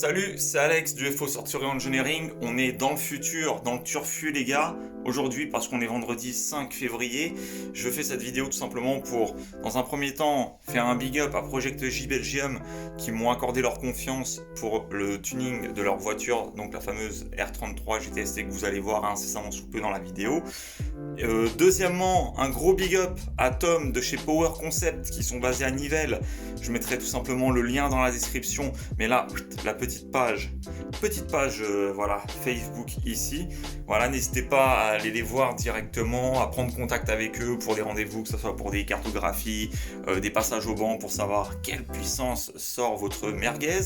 Salut, c'est Alex du FO Sorcery Engineering. On est dans le futur, dans le turfu les gars. Aujourd'hui, parce qu'on est vendredi 5 février, je fais cette vidéo tout simplement pour, dans un premier temps, faire un big up à Project J Belgium qui m'ont accordé leur confiance pour le tuning de leur voiture, donc la fameuse R33 GTST que vous allez voir incessamment sous peu dans la vidéo. Deuxièmement, un gros big up à Tom de chez Power Concept qui sont basés à Nivelles. Je mettrai tout simplement le lien dans la description, mais là, la petite page voilà, Facebook ici. Voilà, n'hésitez pas à aller les voir directement, à prendre contact avec eux pour des rendez-vous, que ce soit pour des cartographies, des passages au banc pour savoir quelle puissance sort votre merguez.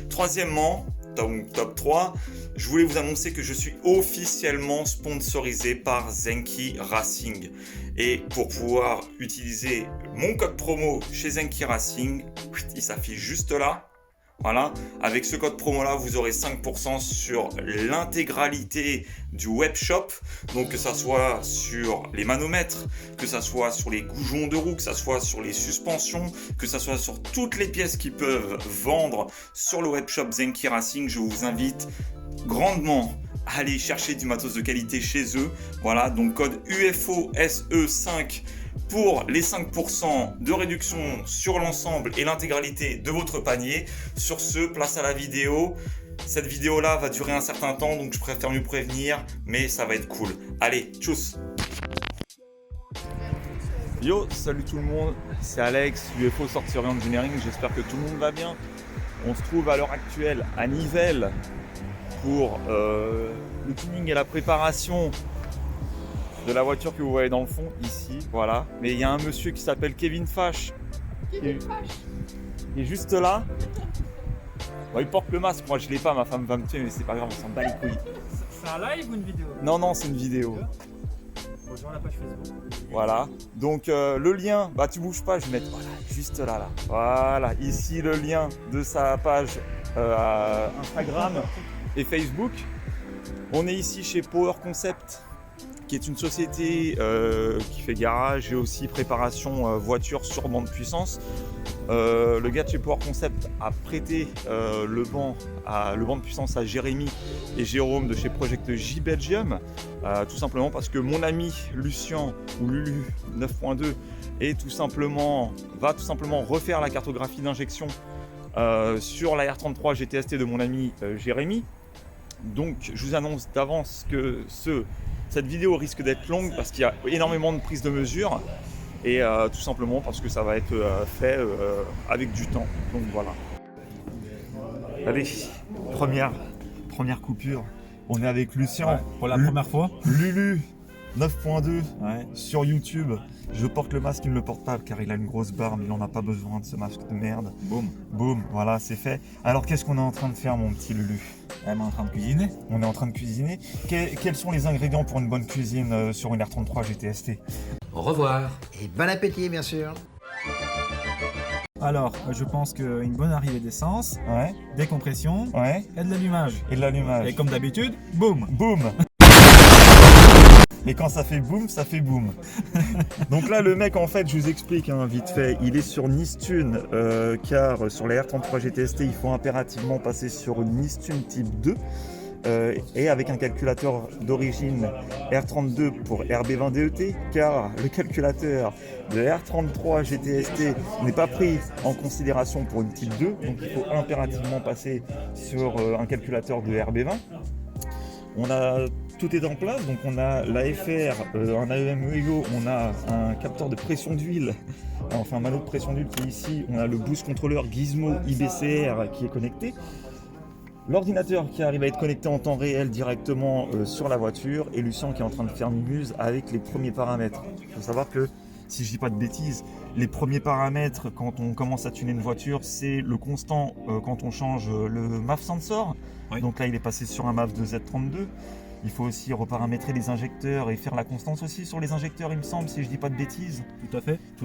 Troisièmement, top 3, je voulais vous annoncer que je suis officiellement sponsorisé par Zenki Racing. Et pour pouvoir utiliser mon code promo chez Zenki Racing, il s'affiche juste là. Voilà, avec ce code promo là, vous aurez 5% sur l'intégralité du webshop. Donc que ça soit sur les manomètres, que ça soit sur les goujons de roue, que ça soit sur les suspensions, que ça soit sur toutes les pièces qu'ils peuvent vendre sur le webshop Zenki Racing. Je vous invite grandement à aller chercher du matos de qualité chez eux. Voilà, donc code UFOSE5 pour les 5% de réduction sur l'ensemble et l'intégralité de votre panier. Sur ce, place à la vidéo. Cette vidéo là va durer un certain temps, donc je préfère mieux prévenir, mais ça va être cool. Allez, tchuss. Yo, salut tout le monde, c'est Alex du FO Sorcery Engineering, j'espère que tout le monde va bien. On se trouve à l'heure actuelle à Nivelles pour le tuning et la préparation de la voiture que vous voyez dans le fond, ici, voilà. Mais il y a un monsieur qui s'appelle Kevin Fash. Il est juste là. Bon, il porte le masque, moi je l'ai pas, ma femme va me tuer, mais c'est pas grave, on s'en bat les couilles. C'est un live ou une vidéo? Non, c'est une vidéo. Rejoins la page Facebook. Voilà, donc le lien, bah tu bouges pas, je vais mettre voilà, juste là. Voilà, ici le lien de sa page Instagram et Facebook. On est ici chez Power Concept, qui est une société qui fait garage et aussi préparation voiture sur banc de puissance. Le gars de chez Power Concept a prêté le banc de puissance à Jérémy et Jérôme de chez Project J Belgium, tout simplement parce que mon ami Lucien ou Lulu 9.2 va tout simplement refaire la cartographie d'injection sur la R33 GTST de mon ami Jérémy. Donc je vous annonce d'avance que cette vidéo risque d'être longue parce qu'il y a énormément de prises de mesure et tout simplement parce que ça va être fait avec du temps. Donc voilà. Allez, première coupure. On est avec Lucien. Ouais, pour la première fois. Lulu 9.2 sur YouTube. Je porte le masque, il ne le porte pas car il a une grosse barbe, il n'en a pas besoin de ce masque de merde. Boum, voilà, c'est fait. Alors qu'est-ce qu'on est en train de faire, mon petit Lulu? On est en train de cuisiner. On est en train de cuisiner. Quels sont les ingrédients pour une bonne cuisine sur une R33 GTST? Au revoir. Et bon appétit, bien sûr. Alors, je pense qu'une bonne arrivée d'essence, décompression et de l'allumage. Et comme d'habitude, boum. Et quand ça fait boum, ça fait boum. Donc là, le mec, en fait, je vous explique vite fait, il est sur Nistune, car sur la R33 GTST, il faut impérativement passer sur une Nistune type 2, et avec un calculateur d'origine R32 pour RB20 DET, car le calculateur de R33 GTST n'est pas pris en considération pour une type 2, donc il faut impérativement passer sur un calculateur de RB20. Tout est en place, donc on a l'AFR, un AEM EGO, on a un capteur de pression d'huile, enfin un manot de pression d'huile qui est ici, on a le boost controller Gizmo IBCR qui est connecté, l'ordinateur qui arrive à être connecté en temps réel directement sur la voiture, et Lucien qui est en train de faire mumuse avec les premiers paramètres. Il faut savoir que, si je dis pas de bêtises, les premiers paramètres quand on commence à tuner une voiture, c'est le constant quand on change le MAF sensor. Oui. Donc là il est passé sur un MAF de Z32. Il faut aussi reparamétrer les injecteurs et faire la constance aussi sur les injecteurs, il me semble, si je dis pas de bêtises. Tout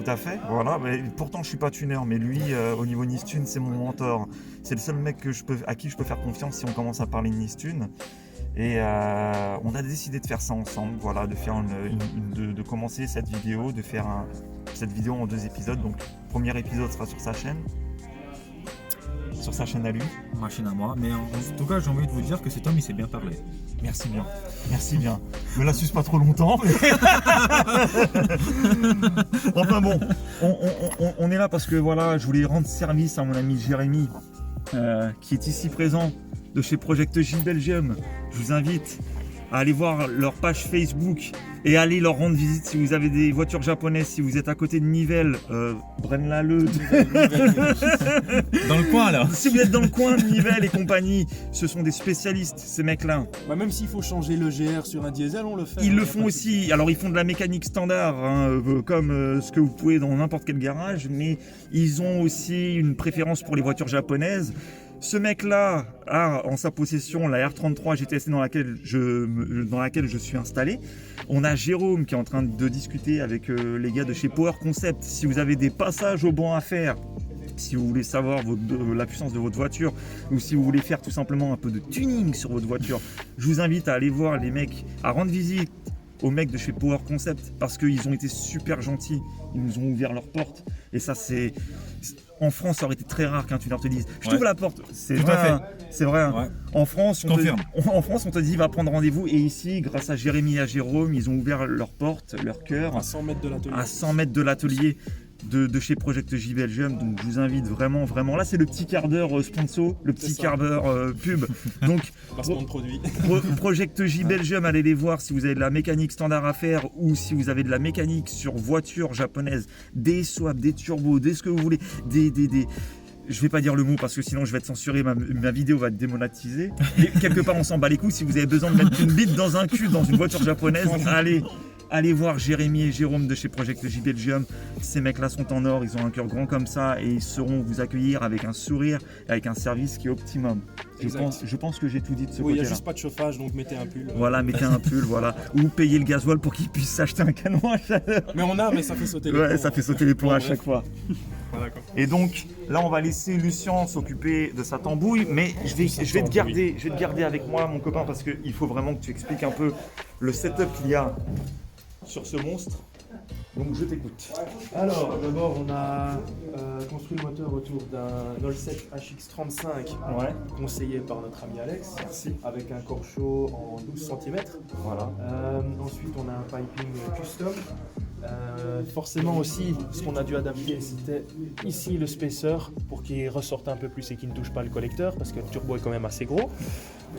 à fait. Voilà, mais pourtant je suis pas tuner, mais lui, au niveau Nistune, c'est mon mentor. C'est le seul mec à qui je peux faire confiance si on commence à parler de Nistune. Et on a décidé de faire ça ensemble, voilà, de faire de commencer cette vidéo, de faire cette vidéo en 2 épisodes. Donc, le premier épisode sera sur sa chaîne. sur sa chaîne à lui. Machine à moi. Mais en tout cas, j'ai envie de vous dire que cet homme, il sait bien parler. Merci bien. Merci bien. Me la suce pas trop longtemps. Enfin bon, on est là parce que voilà, je voulais rendre service à mon ami Jérémy, qui est ici présent, de chez Project J Belgium. Je vous invite à aller voir leur page Facebook et aller leur rendre visite si vous avez des voitures japonaises, si vous êtes à côté de Nivelles, Braine-l'Alleud. Dans le coin là. Si vous êtes dans le coin de Nivelles et compagnie, ce sont des spécialistes, ces mecs-là. Bah même s'il faut changer le GR sur un diesel, on le fait. Ils le font aussi. Alors ils font de la mécanique standard, hein, comme ce que vous pouvez dans n'importe quel garage, mais ils ont aussi une préférence pour les voitures japonaises. Ce mec-là a en sa possession la R33 GTS dans laquelle je suis installé. On a Jérôme qui est en train de discuter avec les gars de chez Power Concept. Si vous avez des passages au banc à faire, si vous voulez savoir la puissance de votre voiture ou si vous voulez faire tout simplement un peu de tuning sur votre voiture, je vous invite à aller voir les mecs, à rendre visite aux mecs de chez Power Concept parce qu'ils ont été super gentils. Ils nous ont ouvert leurs portes et ça c'est... En France, ça aurait été très rare qu'un tuner te dise je t'ouvre la porte. C'est vrai, hein. C'est vrai. Hein. Ouais. En France, on te dit va prendre rendez-vous. Et ici, grâce à Jérémy et à Jérôme, ils ont ouvert leurs portes, leur cœur. À 100 mètres de l'atelier. À 100 mètres de l'atelier de chez Project J Belgium. Donc je vous invite vraiment. Là, c'est le petit quart d'heure sponsor, le petit quart d'heure pub. Donc, placement de produit. Project J Belgium, allez les voir si vous avez de la mécanique standard à faire ou si vous avez de la mécanique sur voiture japonaise, des swaps, des turbos, des ce que vous voulez, je vais pas dire le mot parce que sinon je vais être censuré, ma vidéo va être démonétisée. Mais quelque part on s'en bat les couilles. Si vous avez besoin de mettre une bite dans un cul dans une voiture japonaise, allez voir Jérémy et Jérôme de chez Project J Belgium. Ces mecs-là sont en or, ils ont un cœur grand comme ça et ils sauront vous accueillir avec un sourire, avec un service qui est optimum. Je pense que j'ai tout dit de ce côté-là. Oui, il n'y a juste pas de chauffage, donc mettez un pull. Voilà, mettez un pull, voilà. Ou payez le gasoil pour qu'ils puissent s'acheter un canon à chaleur. Mais ça fait sauter les plombs. Ouais, ça fait sauter les plombs à chaque fois. Ah, et donc, là, on va laisser Lucien s'occuper de sa tambouille, mais je vais te garder avec moi, mon copain, parce qu'il faut vraiment que tu expliques un peu le setup qu'il y a sur ce monstre. Donc je t'écoute. Alors d'abord on a construit le moteur autour d'un All7 HX35 conseillé par notre ami Alex. Merci. Avec un corps chaud en 12 cm. Voilà. Ensuite on a un piping custom. Forcément aussi, ce qu'on a dû adapter, c'était ici le spacer pour qu'il ressorte un peu plus et qu'il ne touche pas le collecteur parce que le turbo est quand même assez gros.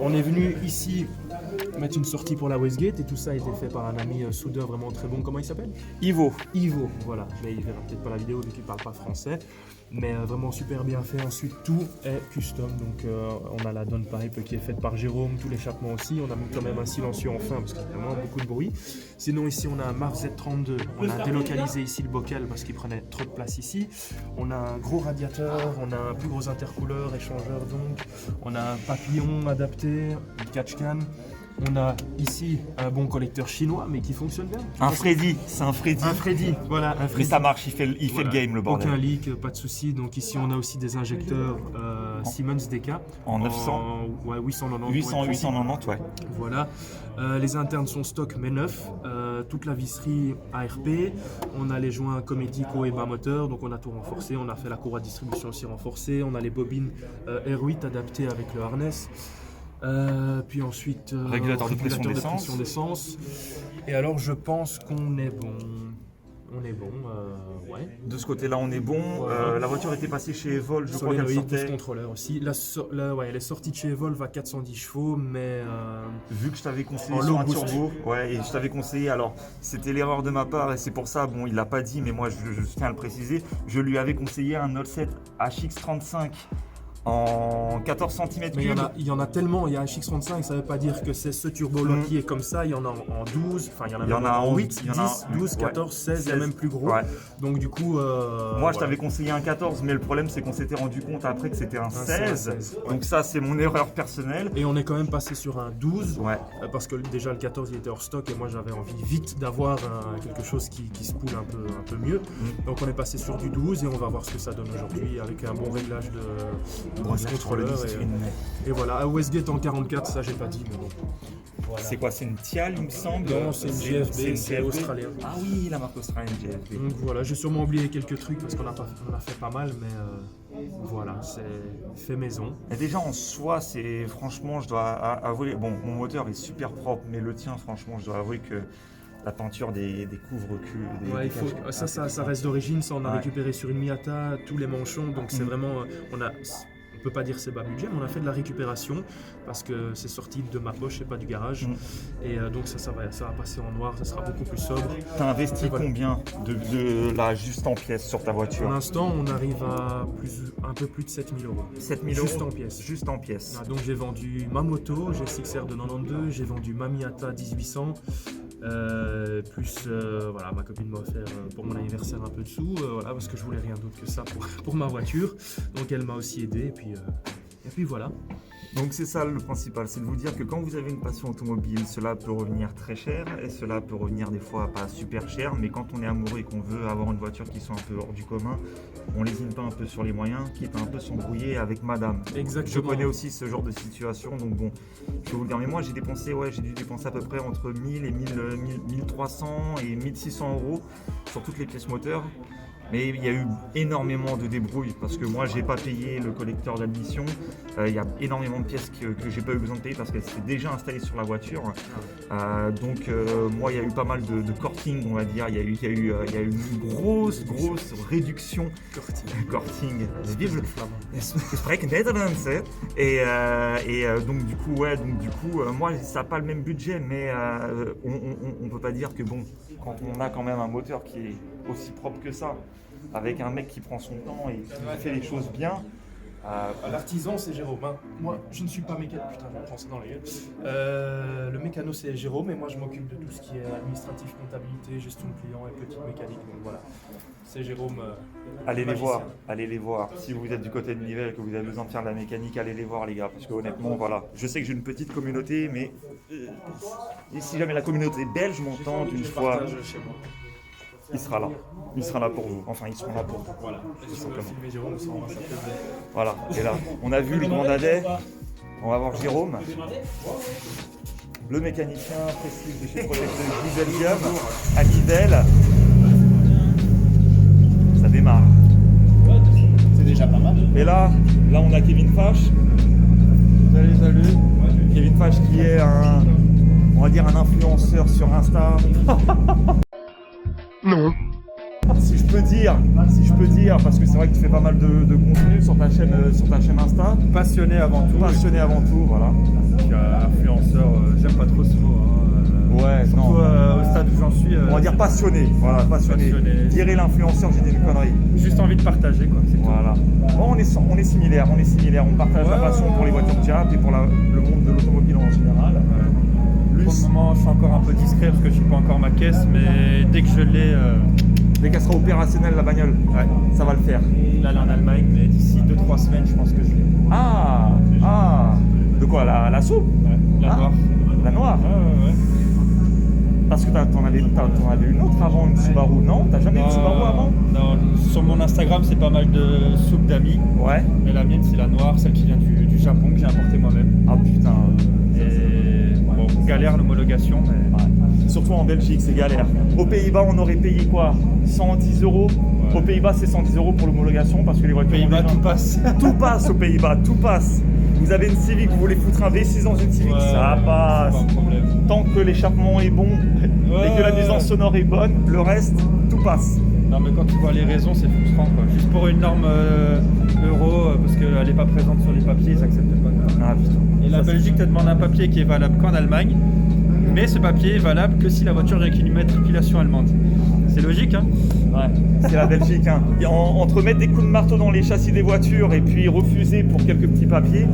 On est venu ici mettre une sortie pour la Westgate et tout ça a été fait par un ami soudeur vraiment très bon. Comment il s'appelle ? Ivo, voilà. Mais il verra peut-être pas la vidéo vu qu'il parle pas français. Mais vraiment super bien fait. Ensuite, tout est custom. Donc, on a la downpipe qui est faite par Jérôme, tout l'échappement aussi. On a mis quand même un silencieux en fin parce qu'il y a vraiment beaucoup de bruit. Sinon, ici, on a un Marv Z32. On a délocalisé ici le bocal parce qu'il prenait trop de place ici. On a un gros radiateur, on a un plus gros intercouleur, échangeur donc. On a un papillon adapté, une catch can. On a ici un bon collecteur chinois mais qui fonctionne bien. Un Freddy, c'est un Freddy. Un Freddy, voilà, un Freddy. Mais ça marche, il fait le game, le bordel. Aucun leak, pas de souci. Donc ici on a aussi des injecteurs Siemens DK. En 900 ouais, 890. 890, ouais. Voilà. Les internes sont stock mais neufs. Toute la visserie ARP. On a les joints Comedico et bas moteur. Donc on a tout renforcé. On a fait la courroie de distribution aussi renforcée. On a les bobines R8 adaptées avec le harness. Puis ensuite régulateur de pression d'essence. Et alors je pense qu'on est bon. Ouais. De ce côté-là, on est bon. La voiture était passée chez Evol, je crois qu'elle sortait. Contrôleur aussi. Elle est sortie de chez Evol, va 410 chevaux, mais vu que je t'avais conseillé sur un turbo, et je t'avais conseillé. Alors, c'était l'erreur de ma part et c'est pour ça. Bon, il l'a pas dit, mais moi, je tiens à le préciser. Je lui avais conseillé un All7 HX35. En 14 cm3. Mais il y en a tellement, il y a un HX35, ça ne veut pas dire que c'est ce turbo-là qui est comme ça, il y en a en 12, enfin il y en a en 8, 10, 12, 14, 16, il y a même plus gros. Ouais. Donc du coup... moi je t'avais conseillé un 14, mais le problème c'est qu'on s'était rendu compte après que c'était un 16. Donc ça c'est mon erreur personnelle. Et on est quand même passé sur un 12, parce que déjà le 14 il était hors stock et moi j'avais envie vite d'avoir quelque chose qui se poule un peu mieux. Donc on est passé sur du 12 et on va voir ce que ça donne aujourd'hui avec un bon réglage Grosse contre le 10 et voilà, à Westgate en 44, ça j'ai pas dit, mais bon. Voilà. C'est quoi, c'est une Tial, il me semble? Non, c'est une GFB, c'est australien. Ah oui, la marque australienne GFB. Donc voilà, j'ai sûrement oublié quelques trucs parce qu'on a fait pas mal, mais voilà, c'est fait maison. Et déjà en soi, c'est franchement, je dois avouer, bon, mon moteur est super propre, mais le tien, franchement, je dois avouer que la peinture des couvre-culs, ouais, ça reste d'origine, ça on a récupéré sur une Miata, tous les manchons, donc c'est vraiment, on peut pas dire c'est bas budget, mais on a fait de la récupération parce que c'est sorti de ma poche et pas du garage. Et donc ça va passer en noir, ça sera beaucoup plus sobre. T'as investi combien de là juste en pièces sur ta voiture? Pour l'instant, on arrive à un peu plus de 7 000 €. 7 000 juste en pièces. Juste en pièces. Donc j'ai vendu ma moto, j'ai GSX-R de 92, j'ai vendu ma Miata 1800. Plus voilà, ma copine m'a offert pour mon anniversaire un peu de sous, voilà, parce que je voulais rien d'autre que ça pour ma voiture, donc elle m'a aussi aidé et puis voilà. Donc c'est ça le principal, c'est de vous dire que quand vous avez une passion automobile, cela peut revenir très cher et cela peut revenir des fois pas super cher, mais quand on est amoureux et qu'on veut avoir une voiture qui soit un peu hors du commun, on lésine pas un peu sur les moyens, quitte à un peu s'embrouiller avec madame. Exactement. Je connais aussi ce genre de situation, donc bon, je vais vous le dire, mais moi j'ai dû dépenser à peu près entre 1000 et 1300 et 1600 € sur toutes les pièces moteurs. Mais il y a eu énormément de débrouilles parce que moi j'ai pas payé le collecteur d'admission. Il y a énormément de pièces que j'ai pas eu besoin de payer parce qu'elles étaient déjà installées sur la voiture. Donc moi il y a eu pas mal de korting, on va dire. Il y a eu une grosse réduction. Korting. Et donc du coup moi ça n'a pas le même budget, mais on peut pas dire que bon, quand on a quand même un moteur qui est aussi propre que ça, avec un mec qui prend son temps et qui fait les choses bien. L'artisan c'est Jérôme, hein. Moi je ne suis pas mécano, putain je me prends ça dans la gueule. Le mécano c'est Jérôme et moi je m'occupe de tout ce qui est administratif, comptabilité, gestion de clients et petite mécanique, donc voilà. C'est Jérôme. Allez les voir. Si vous êtes du côté de Nivelles et que vous avez besoin de faire de la mécanique, allez les voir les gars, parce que honnêtement voilà. Je sais que j'ai une petite communauté, mais si jamais la communauté belge m'entend une fois, il sera là pour vous. Enfin, ils seront là pour vous. Voilà. Voilà. Et là, on a vu le grand dadais. On va voir Jérôme, le mécanicien prestige de chez Project Diesel à Nivelles. Ça démarre. C'est déjà pas mal. Et là, on a Kevin Fache. Salut. Kevin Fache qui est on va dire un influenceur sur Insta. Non. Si je peux dire, parce que c'est vrai que tu fais pas mal de contenu sur ta chaîne Insta. Passionné avant tout. Voilà. Influenceur, j'aime pas trop ce mot. Ouais, surtout non. Au stade où j'en suis. On va dire passionné. Voilà, passionné. Dirait l'influenceur, j'ai dit une connerie. Juste envie de partager, quoi. C'est voilà. Bon, on est similaires. On partage la passion pour les voitures de Jap et pour le monde de l'automobile en général. Pour le moment, je suis encore un peu discret parce que je suis pas encore ma caisse, mais dès que je l'ai. Dès qu'elle sera opérationnelle, la bagnole, ça va le faire. Là, elle est en Allemagne, mais d'ici 2-3 semaines, je pense que je l'ai. Ah. De quoi, la soupe? La noire. La noire? Ouais. Parce que t'en avais une autre avant, une Subaru, non? T'as jamais eu une Subaru avant? Non, sur mon Instagram, c'est pas mal de soupes d'amis. Ouais. Mais la mienne, c'est la noire, celle qui vient du Japon, que j'ai importée moi-même. Ah putain. Et bon, galère l'homologation, mais... Ouais. Surtout en Belgique, c'est galère. Aux Pays-Bas, on aurait payé quoi? 110 €. Ouais. Aux Pays-Bas, c'est 110 € pour l'homologation parce que les voitures. Aux Pays-Bas, tout passe. Tout passe aux Pays-Bas, tout passe. Vous avez une Civic, vous voulez foutre un V6 dans une Civic, ça passe. Tant que l'échappement est bon et que la nuisance sonore est bonne, le reste, tout passe. Non, mais quand tu vois les raisons, c'est frustrant, quoi. Juste pour une norme euro, parce qu'elle n'est pas présente sur les papiers, ils n'acceptent pas. Ah, putain. Et la Belgique te demande un papier qui est valable qu'en Allemagne, mais ce papier est valable que si la voiture vient avec une immatriculation allemande. C'est logique, hein? Ouais, c'est la Belgique, hein. Entre mettre des coups de marteau dans les châssis des voitures et puis refuser pour quelques petits papiers.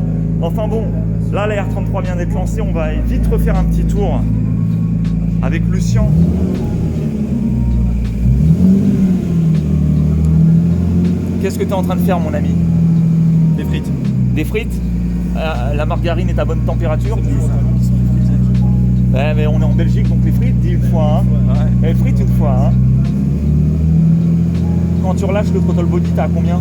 Enfin bon, là la R33 vient d'être lancée, on va vite refaire un petit tour avec Lucien. Qu'est-ce que tu es en train de faire, mon ami? Des frites. Des frites? La margarine est à bonne température? Ouais, mais on est en Belgique, donc les frites, dis une fois, hein. Ouais. Les frites une fois, hein. Quand tu relâches le throttle body, t'as à combien?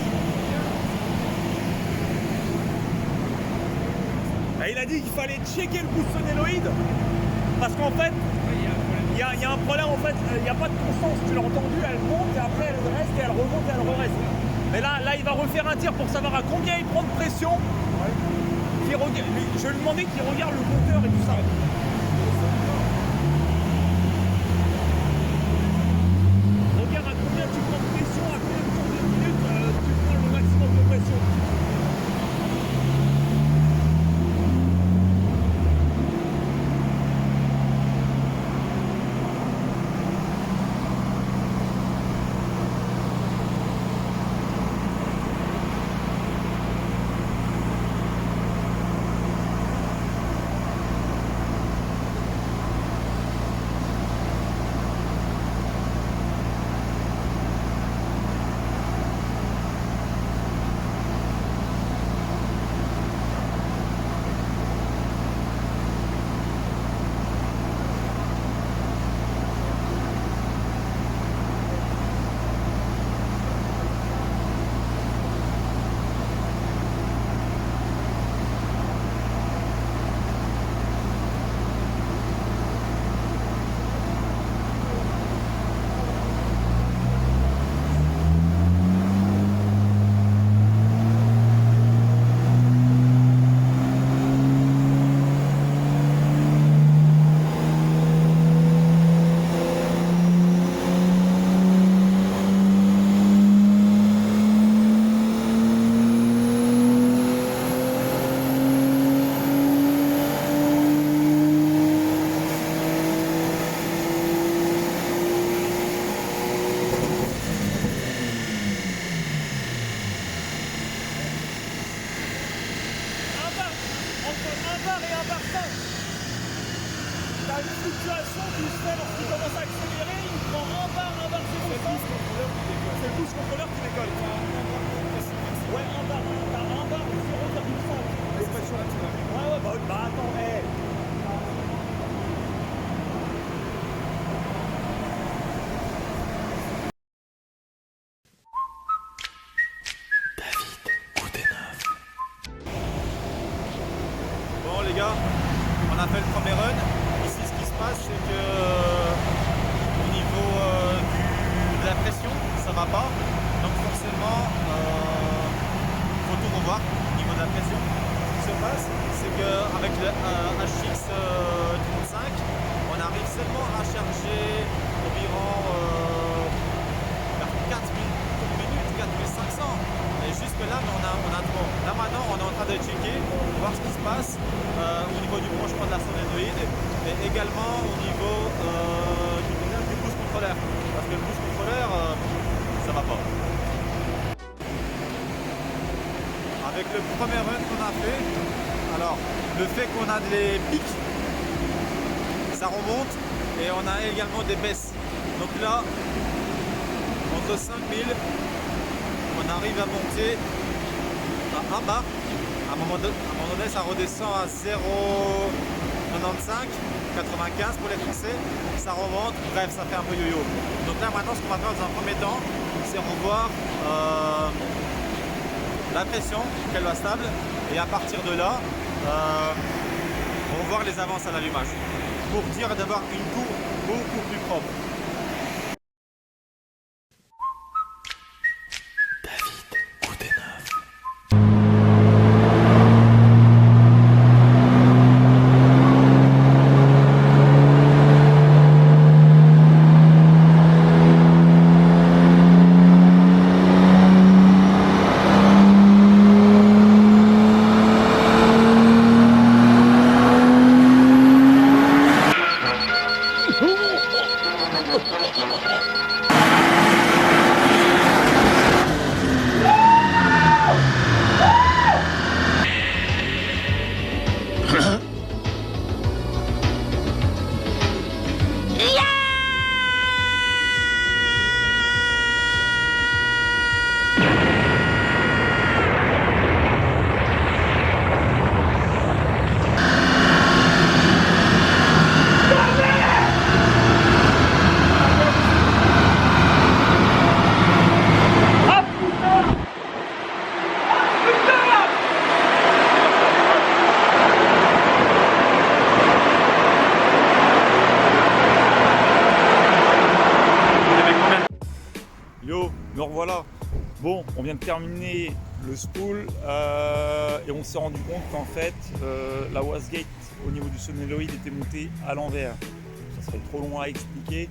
Et il a dit qu'il fallait checker le boost solénoïde parce qu'en fait, il y a un problème, en fait, il n'y a pas de constance. Tu l'as entendu, elle monte et après elle reste et elle remonte et elle re-reste. Mais là, il va refaire un tir pour savoir à combien il prend de pression. Je vais lui demander qu'il regarde le compteur et tout ça. Regarde à combien tu prends de pression, à combien de tours de minutes tu prends le maximum de pression. T'as une fluctuation qui se fait lorsqu'il commence à accélérer, il prend un bar, 0,5. C'est le boost contrôleur qui décolle. Ouais, un bar, t'as un bar, 0,5. L'expression là, ouais, bah attends, hé. Bon les gars, on a fait le premier run. Ici ce qui se passe c'est que au niveau de la pression ça va pas. Donc forcément faut tout revoir au niveau de la pression. Ce qui se passe c'est qu'avec le HX 35 on arrive seulement à charger environ 4 minutes, 4500. Et jusque là on a trop. Là maintenant on est en train de checker, voir ce qui se passe au niveau du branchement de la solénoïde et également au niveau du boost contrôleur. Parce que le boost contrôleur ça va pas. Avec le premier run qu'on a fait, alors le fait qu'on a des pics, ça remonte et on a également des baisses. Donc là, entre 5000, on arrive à monter à 1 bar. À un moment donné, ça redescend à 0,95, 95 pour les Français. Ça remonte, bref, ça fait un peu yo-yo. Donc là, maintenant, ce qu'on va faire dans un premier temps, c'est revoir la pression, qu'elle va stable. Et à partir de là, on va voir les avances à l'allumage. Pour dire d'avoir une courbe beaucoup plus propre. voilà. Bon, on vient de terminer le spool et on s'est rendu compte qu'en fait la wastegate au niveau du solénoïde était montée à l'envers. Ça serait trop long à expliquer.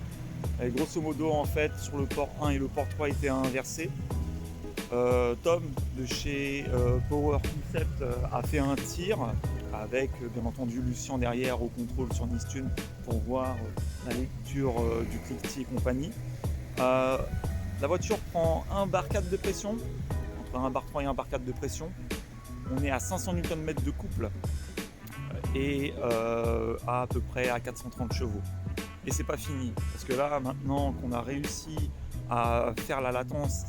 Et grosso modo, en fait, sur le port 1 et le port 3 étaient inversés. Tom de chez Power Concept a fait un tir avec bien entendu Lucien derrière au contrôle sur Nistune pour voir la lecture du cliquetis et compagnie. La voiture prend un bar 4 de pression, entre un bar 3 et un bar 4 de pression. On est à 500 Nm de couple et à peu près à 430 chevaux. Et c'est pas fini, parce que là maintenant qu'on a réussi à faire la latence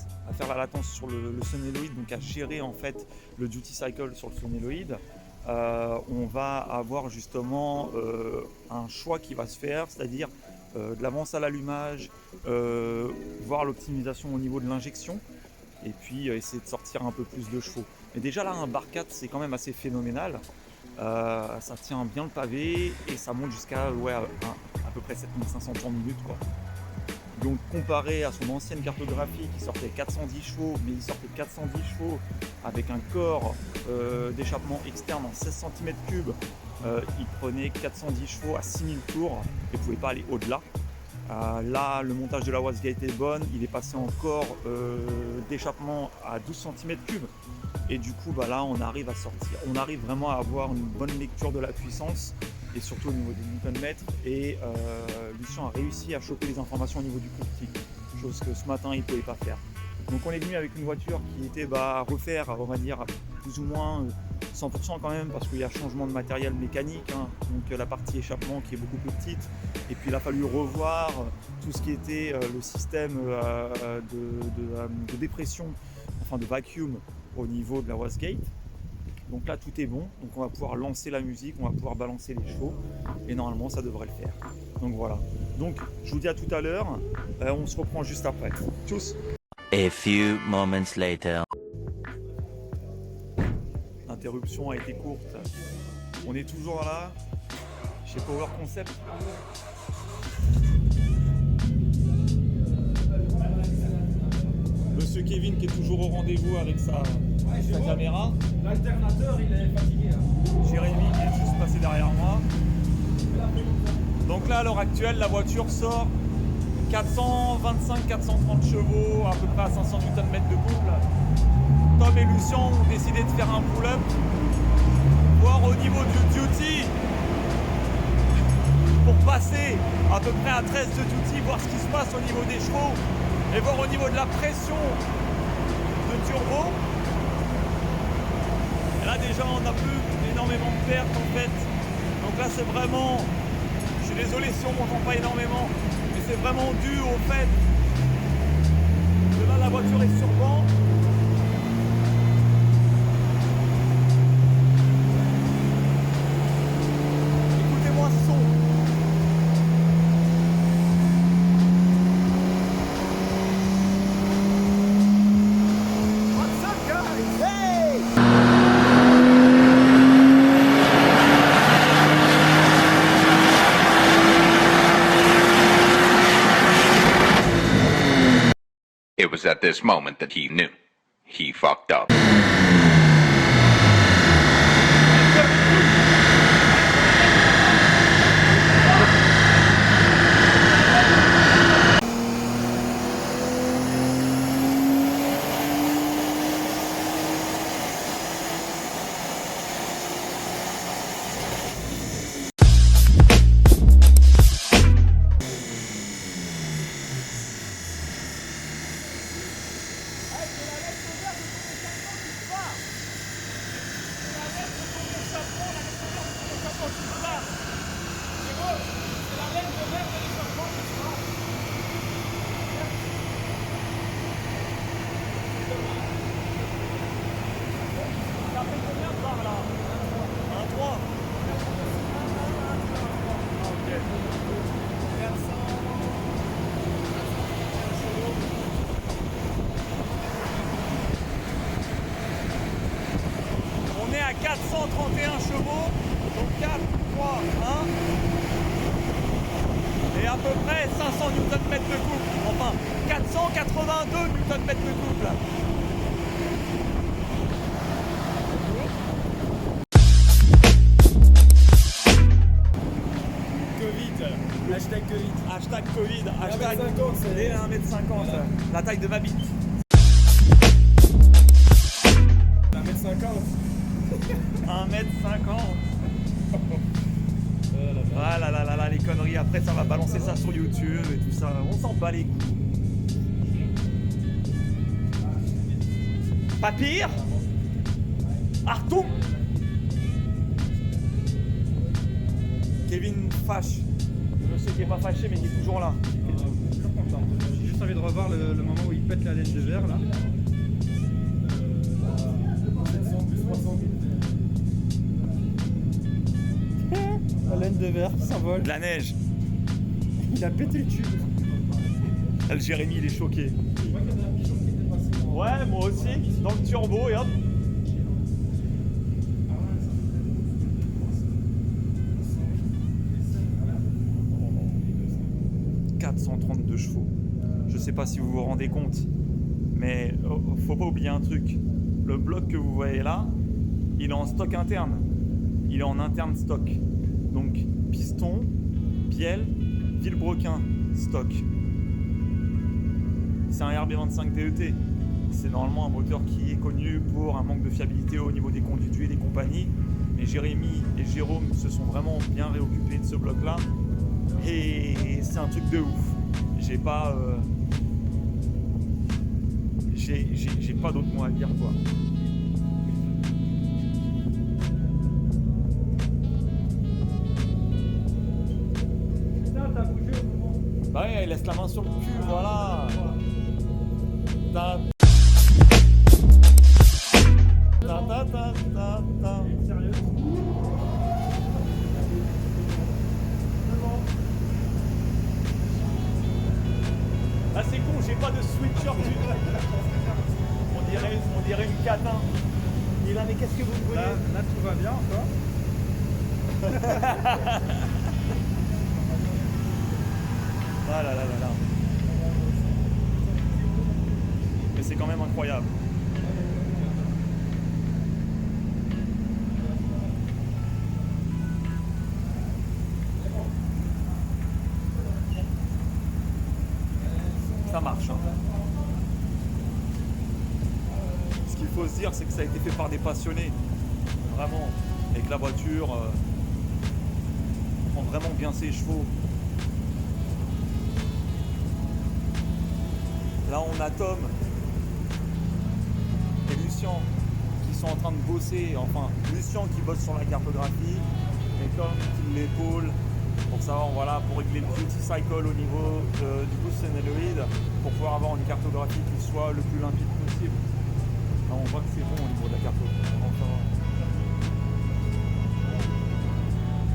sur le solénoïde, donc à gérer en fait le duty cycle sur le solénoïde, on va avoir justement un choix qui va se faire, c'est-à-dire de l'avance à l'allumage, voir l'optimisation au niveau de l'injection et puis essayer de sortir un peu plus de chevaux. Mais déjà là un bar 4 c'est quand même assez phénoménal, ça tient bien le pavé et ça monte jusqu'à à peu près 7500 tours minute quoi. Donc comparé à son ancienne cartographie qui sortait 410 chevaux, mais il sortait 410 chevaux avec un corps d'échappement externe en 16 cm3, il prenait 410 chevaux à 6000 tours et ne pouvait pas aller au-delà. Là, le montage de la wastegate est bonne, il est passé en corps d'échappement à 12 cm3 et du coup là on arrive vraiment à avoir une bonne lecture de la puissance et surtout au niveau des newton-mètres et Lucien a réussi à choper les informations au niveau du cliquetis, chose que ce matin il ne pouvait pas faire. Donc on est venu avec une voiture qui était à refaire, on va dire plus ou moins 100% quand même, parce qu'il y a changement de matériel mécanique, hein, donc la partie échappement qui est beaucoup plus petite, et puis il a fallu revoir tout ce qui était le système de dépression, enfin de vacuum au niveau de la wastegate. Donc là tout est bon, donc on va pouvoir lancer la musique, on va pouvoir balancer les chevaux et normalement ça devrait le faire. Donc voilà, donc je vous dis à tout à l'heure, on se reprend juste après. Tchuss. A few moments later. L'interruption a été courte, on est toujours là, chez Power Concept. Monsieur Kevin qui est toujours au rendez-vous avec sa caméra. L'alternateur il est fatigué. Jérémy qui est juste passé derrière moi. Donc là à l'heure actuelle la voiture sort 425-430 chevaux, à peu près à 500 Nm de couple. Tom et Lucien ont décidé de faire un pull-up, voir au niveau du duty, pour passer à peu près à 13 de duty, voir ce qui se passe au niveau des chevaux et voir au niveau de la pression de turbo. Et là déjà on n'a plus énormément de pertes en fait. Donc là c'est vraiment, je suis désolé si on m'entend pas énormément, mais c'est vraiment dû au fait que là la voiture est sur banc. Écoutez-moi ce son. What's up guys? Hey! It was at this moment that he knew. He fucked up. On est à 431 chevaux, donc 4, 3, 1. et à peu près 500 Nm de couple. Enfin, 482 Nm de couple. Covid, hashtag Covid. Hashtag Covid, hashtag 1m50, c'est 1m50, la taille de ma bite. 1m50. 1m50. Ah là là là là, les conneries, après ça va balancer ça sur YouTube et tout ça, on s'en bat les couilles. Pas pire. Artou. Kevin fâche. Je sais qu'il est pas fâché mais il est toujours là. Toujours content. J'ai juste envie de revoir le moment où il pète la laine de verre là. La laine de verre qui s'envole. De la neige. Il a pété le tube. Le Jérémy il est choqué. Ouais, moi aussi, dans le turbo et hop. « 432 chevaux. Je sais pas si vous vous rendez compte, mais faut pas oublier un truc. Le bloc que vous voyez là, il est en stock interne. Il est en interne stock. Donc piston, bielle, vilebrequin, stock. C'est un RB25 DET. C'est normalement un moteur qui est connu pour un manque de fiabilité au niveau des conduits d'huile et compagnie. Mais Jérémy et Jérôme se sont vraiment bien réoccupés de ce bloc-là. Et c'est un truc de ouf. J'ai pas... j'ai pas d'autre mot à dire, quoi. Bah ouais, il laisse la main sur le cul, voilà. Sérieux? Ah c'est con, j'ai pas de sweatshirt. On dirait une catin. Et là, mais qu'est-ce que vous voulez? Là tout va bien encore. Ah là là là là. Mais c'est quand même incroyable. Ça marche. Hein. Ce qu'il faut se dire, c'est que ça a été fait par des passionnés. Vraiment. Et que la voiture prend vraiment bien ses chevaux. Là, on a Tom et Lucien qui sont en train de bosser. Enfin, Lucien qui bosse sur la cartographie et Tom qui l'épaule pour savoir, voilà, pour régler le duty cycle au niveau du boost Ceneloid pour pouvoir avoir une cartographie qui soit le plus limpide possible. Là, on voit que c'est bon au niveau de la carto. Enfin...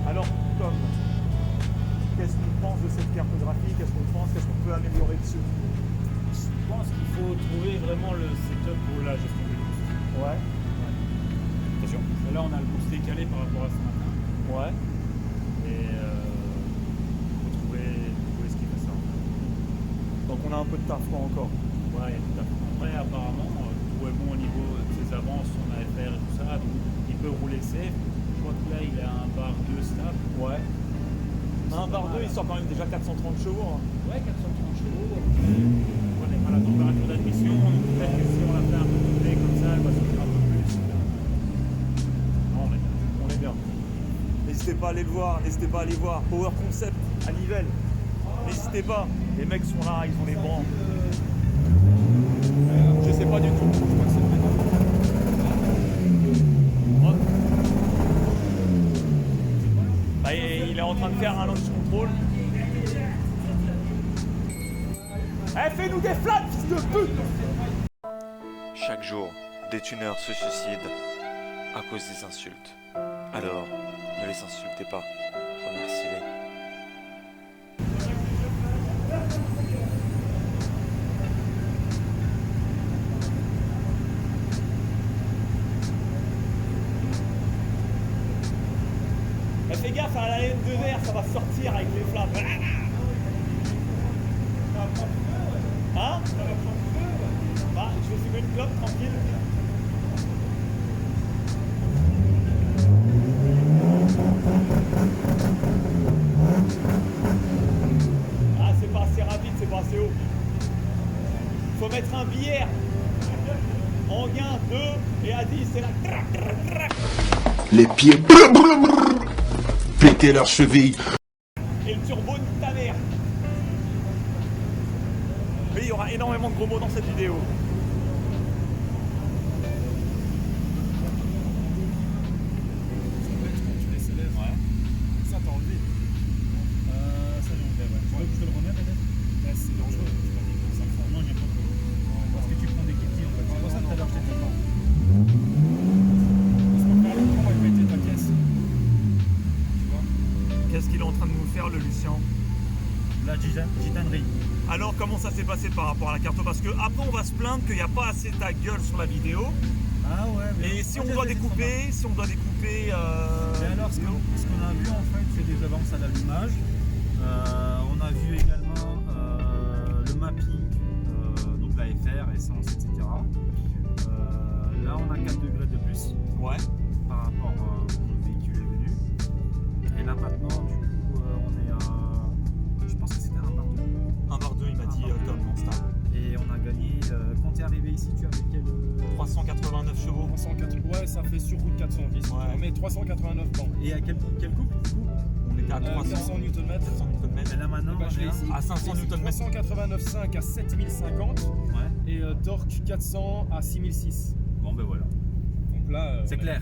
Alors, Tom, qu'est-ce qu'on pense de cette cartographie? Qu'est-ce qu'on pense? Qu'est-ce qu'on peut améliorer dessus? Je pense qu'il faut trouver vraiment le setup pour la gestion du boost. Ouais. Attention. Là, on a le boost décalé par rapport à ce matin. Ouais. Et faut trouver ce qui fait ça. Donc on a un peu de taf quoi encore. Ouais, il y a tout à fait. Après, apparemment, tout est bon au niveau de ses avances, son AFR et tout ça. Donc, il peut rouler safe. Je crois que là, il a un bar 2 stable. Ouais. Un bar 2, il sort quand même déjà 430 chevaux. Hein. Ouais, 430 chevaux. On n'est pas à la température d'admission. Donc peut-être que si on la fait un peu tourner comme ça, elle va sortir un peu plus. Non, on est bien. On est bien. N'hésitez pas à aller le voir, n'hésitez pas à aller voir. Power Concept à Nivelles. N'hésitez pas. Les mecs sont là, ils ont les bancs. Je sais pas du tout. Je crois que c'est le même. Bah, il est en train de faire un launch control. Eh, fais-nous des flammes, fils de pute! Chaque jour, des tuneurs se suicident à cause des insultes. Alors, ne les insultez pas, remerciez-les. Eh, fais gaffe à la laine de verre, ça va sortir avec les flammes. Hein? Bah, je vais fumer une clope tranquille. Ah, c'est pas assez rapide, c'est pas assez haut. Faut mettre un bière. En gain 2 et à 10, c'est la crac, crac, crac. Les pieds péter leurs chevilles. Et le turbo de ta mère. Mais il y aura énormément de gros mots dans cette vidéo. Tu laisses l'air. Ouais. Ça t'as enlevé. Ça j'ai enlevé, ouais. Tu veux que je te le remette peut-être? Bah, c'est dangereux. Ça me fait. Non, il n'y a pas de. Parce que tu prends des kits en fait. C'est pour ça que tout à l'heure je t'ai dit pas. Laisse-moi faire le tour et péter ta caisse. Tu vois? Qu'est-ce qu'il est en train de nous faire, le Lucien? La gitanerie. Alors, comment ça s'est passé par rapport à la carte? Parce que après, on va se plaindre qu'il n'y a pas assez ta gueule sur la vidéo. Ah ouais, mais Et si on doit découper, Mais alors, ce qu'on a vu en fait, c'est des avances à l'allumage. On a vu également le mapping, donc la FR, essence, etc. Là, on a 4 degrés de plus. Ouais. Par rapport à où le véhicule est venu. Et là maintenant, du coup, on est à. Je pense que c'était un bar 2. Un bar 2, il m'a dit Tom, non, stable. Et on a gagné. Quand tu es arrivé ici, tu avais quel. 389 chevaux. 380, ouais, ça fait sur route 410. Ouais. On met 389 bancs. Et à quel couple du coup? On était à 300 400 Nm. Nm. Et là maintenant, je l'ai ici. À 500 Nm. 389,5 à 7050. Ouais. Et torque 400 à 6006. Bon ben voilà. Donc là. C'est clair.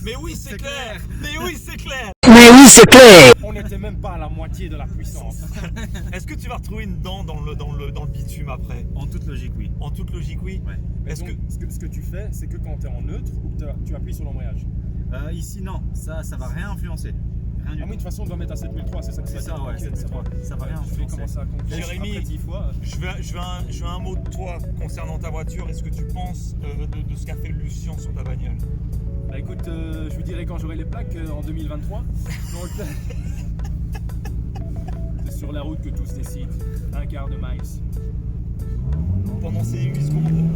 Mais oui, c'est clair. Mais oui, c'est clair. Mais oui, c'est clair. On n'était même pas à la moitié de la puissance. Est-ce que tu vas retrouver une dent dans le bitume après? En toute logique, oui. En toute logique, oui. Ouais. Est-ce que ce que tu fais, c'est que quand tu es en neutre ou que tu appuies sur l'embrayage. Ici, non. Ça va rien influencer. Rien du tout. De toute façon, on doit mettre à 7003, c'est ça que c'est ça, ouais. 7003. Ça va rien influencer. Jérémy, 10 fois. je veux un mot de toi concernant ta voiture. Est-ce que tu penses de ce qu'a fait Lucien sur ta bagnole? Bah écoute, je lui dirai quand j'aurai les plaques en 2023. Donc, c'est sur la route que tout se décide. Un quart de miles. Pendant ces 8 secondes.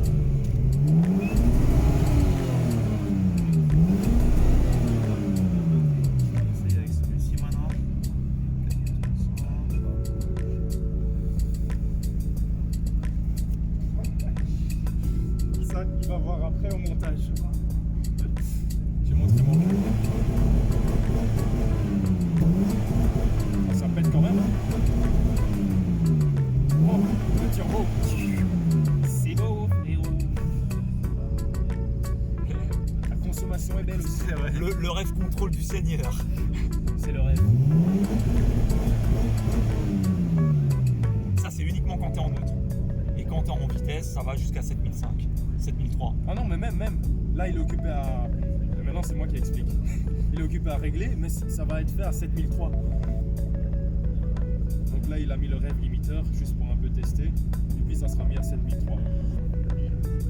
C'est avec celui-ci maintenant. Ça, il va voir après au montage. J'ai montré mon cul. Ça pète quand même. Oh, le turbo. C'est beau, héros. La consommation est belle aussi. C'est vrai. Le rêve contrôle du Seigneur. C'est le rêve. Ça, c'est uniquement quand tu es en neutre. Et quand tu es en vitesse, ça va jusqu'à 7005, 7003. Ah non, mais même. Là, il est occupé à. Maintenant, c'est moi qui explique. Il est occupé à régler, mais ça va être fait à 7003. Donc là, il a mis le rêve limiteur juste pour un peu tester. Et puis, ça sera mis à 7003.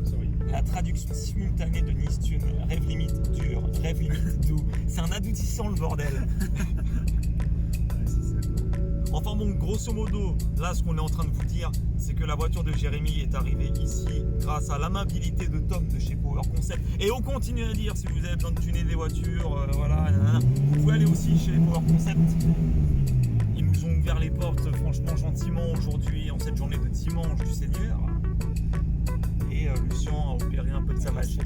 Sorry. La traduction simultanée de Nistune, rêve limite dur, rêve limite doux. C'est un aboutissant le bordel. Enfin bon, grosso modo, là ce qu'on est en train de vous dire, c'est que la voiture de Jérémy est arrivée ici grâce à l'amabilité de Tom de chez Power Concept. Et on continue à dire, si vous avez besoin de tuner des voitures, voilà, vous pouvez aller aussi chez Power Concept. Ils nous ont ouvert les portes franchement gentiment aujourd'hui, en cette journée de dimanche du Seigneur. Et Lucien a opéré un peu de sa machine.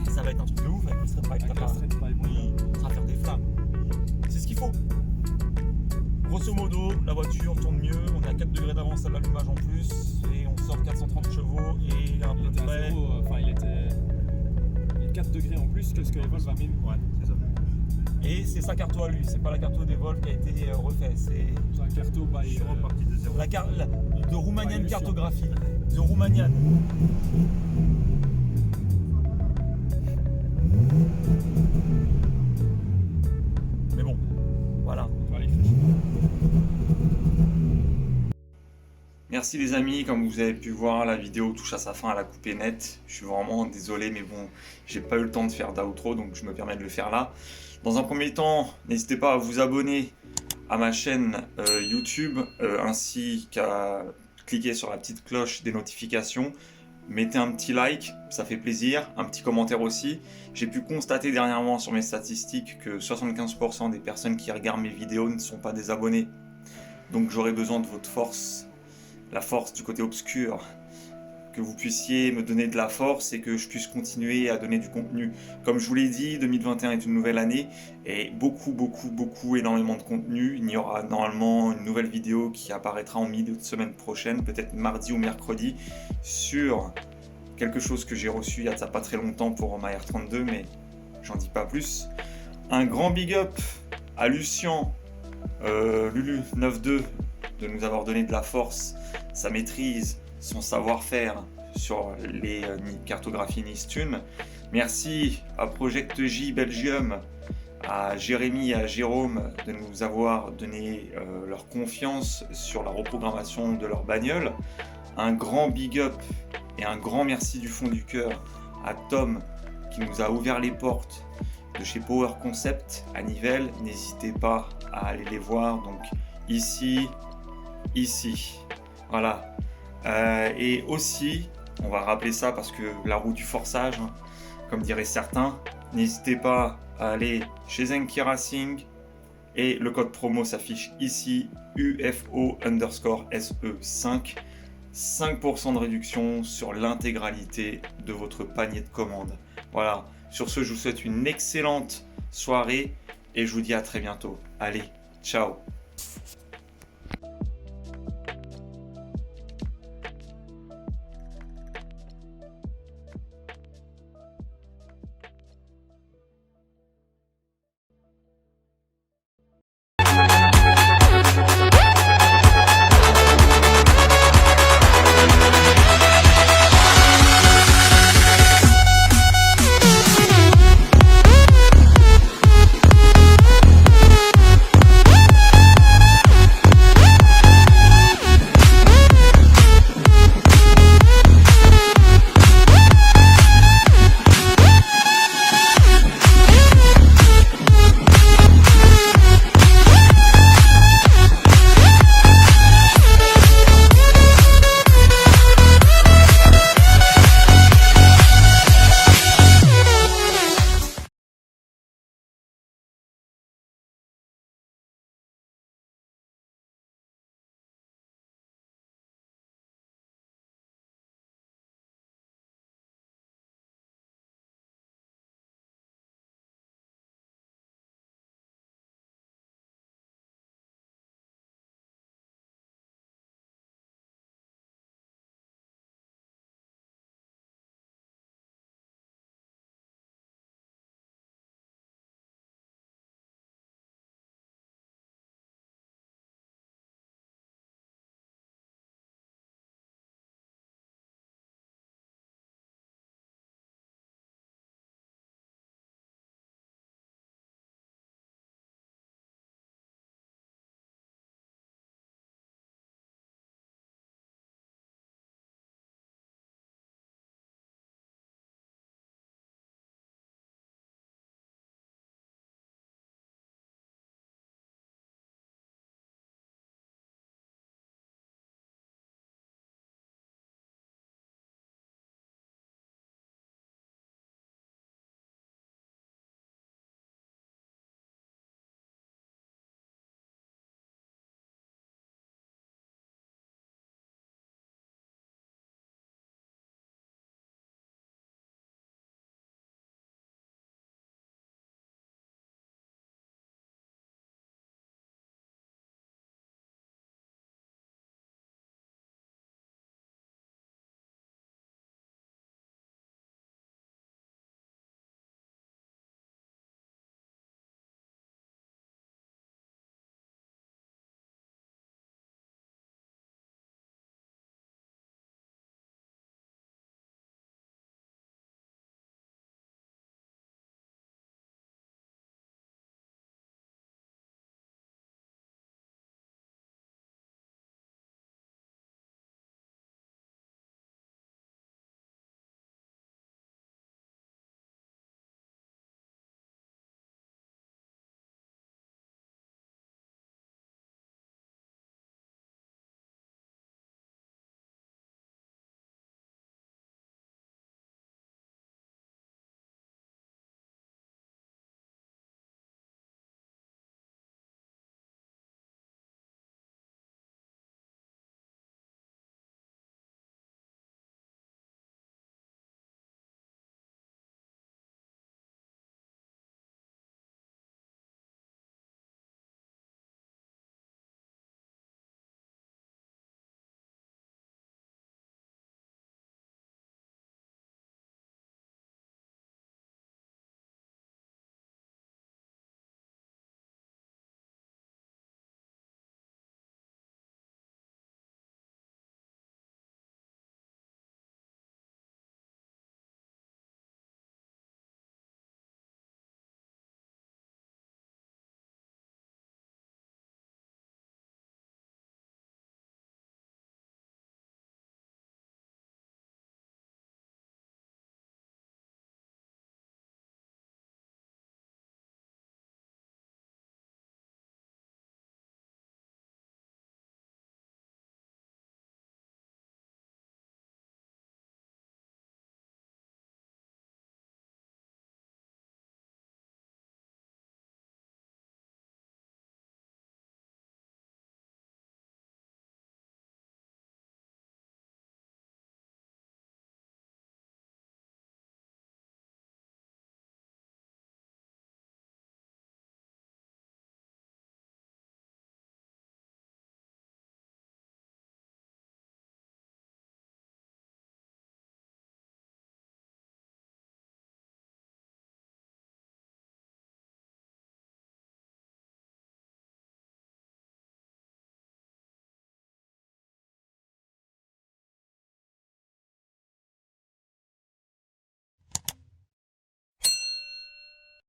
Ça va être un truc de ouf avec le Street Pipe. Oui, ça va faire des flammes. C'est ce qu'il faut. Grosso modo, la voiture tourne mieux, on est à 4 degrés d'avance à l'allumage en plus, et on sort 430 chevaux, et à peu près... il était 4 degrés en plus que ce que les Volvo va même. Ouais, c'est ça. Et c'est sa carto à lui, c'est pas la carto des Volvo qui a été refaite, c'est... un carto by... reparti de zéro. De Roumanian Cartographie, de Roumanian. Mais bon, voilà. Merci les amis, comme vous avez pu voir, la vidéo touche à sa fin à la coupée nette. Je suis vraiment désolé, mais bon, j'ai pas eu le temps de faire d'outro, donc je me permets de le faire là. Dans un premier temps, n'hésitez pas à vous abonner à ma chaîne YouTube, ainsi qu'à cliquer sur la petite cloche des notifications. Mettez un petit like, ça fait plaisir, un petit commentaire aussi. J'ai pu constater dernièrement sur mes statistiques que 75% des personnes qui regardent mes vidéos ne sont pas des abonnés. Donc j'aurai besoin de votre force, la force du côté obscur. Que vous puissiez me donner de la force et que je puisse continuer à donner du contenu. Comme je vous l'ai dit, 2021 est une nouvelle année et énormément de contenu. Il y aura normalement une nouvelle vidéo qui apparaîtra en milieu de semaine prochaine, peut-être mardi ou mercredi, sur quelque chose que j'ai reçu il y a ça pas très longtemps pour ma R32, mais j'en dis pas plus. Un grand big up à Lucien, Lulu92, de nous avoir donné de la force, sa maîtrise, son savoir-faire sur les cartographies Nistune. Merci à Project J Belgium, à Jérémy et à Jérôme de nous avoir donné leur confiance sur la reprogrammation de leur bagnole. Un grand big up et un grand merci du fond du cœur à Tom qui nous a ouvert les portes de chez Power Concept à Nivelles. N'hésitez pas à aller les voir, donc ici, voilà. Et aussi, on va rappeler ça parce que la roue du forçage, hein, comme diraient certains, n'hésitez pas à aller chez Zenki Racing et le code promo s'affiche ici, UFO_SE5, 5% de réduction sur l'intégralité de votre panier de commandes. Voilà, sur ce, je vous souhaite une excellente soirée et je vous dis à très bientôt. Allez, ciao!